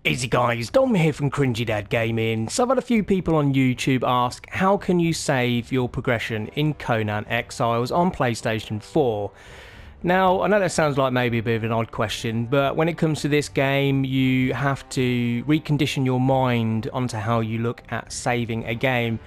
Easy guys, Dom here from Cringy Dad Gaming. So I've had a few people on YouTube ask, how can you save your progression in Conan Exiles on PlayStation 4? Now, I know that sounds like maybe a bit of an odd question, but when it comes to this game, you have to recondition your mind onto how you look at saving a game.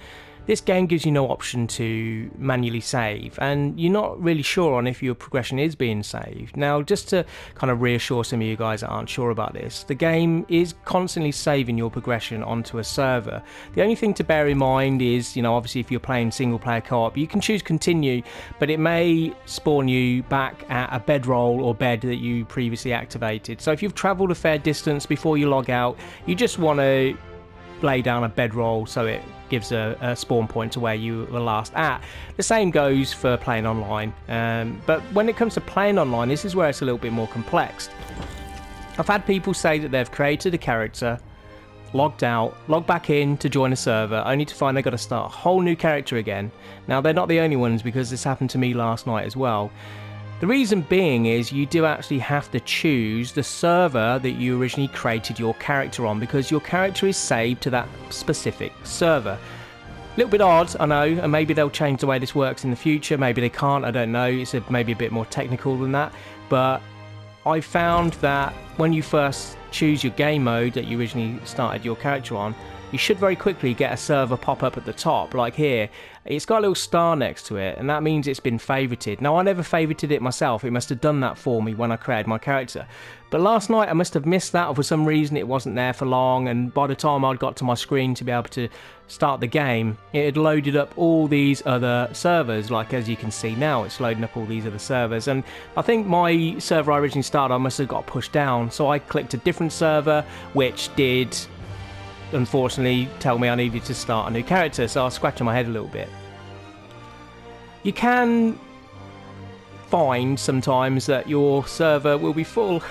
This game gives you no option to manually save, and you're not really sure on if your progression is being saved. Now, just to kind of reassure some of you guys that aren't sure about this, the game is constantly saving your progression onto a server. The only thing to bear in mind is, obviously if you're playing single player co-op, you can choose continue, but it may spawn you back at a bedroll or bed that you previously activated. So if you've travelled a fair distance before you log out, you just want to lay down a bedroll so it gives a spawn point to where you were last at. The same goes for playing online, but when it comes to playing online, this is where it's a little bit more complex. I've had people say that they've created a character, logged out, logged back in to join a server, only to find they've got to start a whole new character again. Now, they're not the only ones, because this happened to me last night as well. The reason being is you do actually have to choose the server that you originally created your character on, because your character is saved to that specific server. A little bit odd, I know, and maybe they'll change the way this works in the future. Maybe they can't, I don't know. It's maybe a bit more technical than that. But I found that when you first choose your game mode that you originally started your character on, you should very quickly get a server pop up at the top, like here. It's got a little star next to it, and that means it's been favorited. Now, I never favorited it myself. It must have done that for me when I created my character. But last night, I must have missed that, or for some reason it wasn't there for long, and by the time I'd got to my screen to be able to start the game, it had loaded up all these other servers. Like, as you can see now, it's loading up all these other servers, and I think my server I originally started on must have got pushed down, so I clicked a different server, which did unfortunately tell me I needed to start a new character, so I was scratching my head a little bit. You can find sometimes that your server will be full.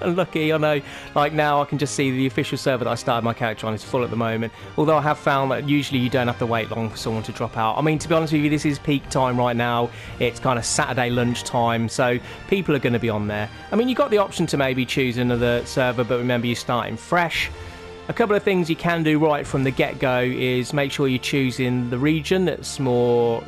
Unlucky, I know. Like now I can just see the official server that I started my character on is full at the moment, although I have found that usually you don't have to wait long for someone to drop out. I mean, to be honest with you, this is peak time right now. It's kind of Saturday lunchtime, so people are going to be on there. I mean, you've got the option to maybe choose another server, but remember, you're starting fresh. A couple of things you can do right from the get-go is make sure you're choosing the region that's more,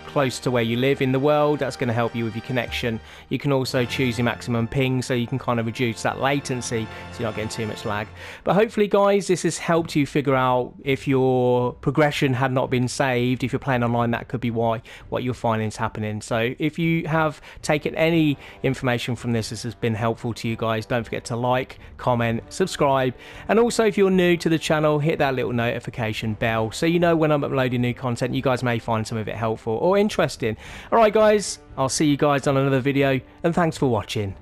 close to where you live in the world. That's going to help you with your connection. You can also choose your maximum ping, so you can kind of reduce that latency so you're not getting too much lag. But hopefully, guys, this has helped you figure out if your progression had not been saved. If you're playing online, that could be why, what you're finding is happening. So if you have taken any information from this has been helpful to you guys, don't forget to like, comment, subscribe, and also if you're new to the channel, hit that little notification bell so you know when I'm uploading new content. You guys may find some of it helpful or interesting. Alright guys, I'll see you guys on another video, and thanks for watching.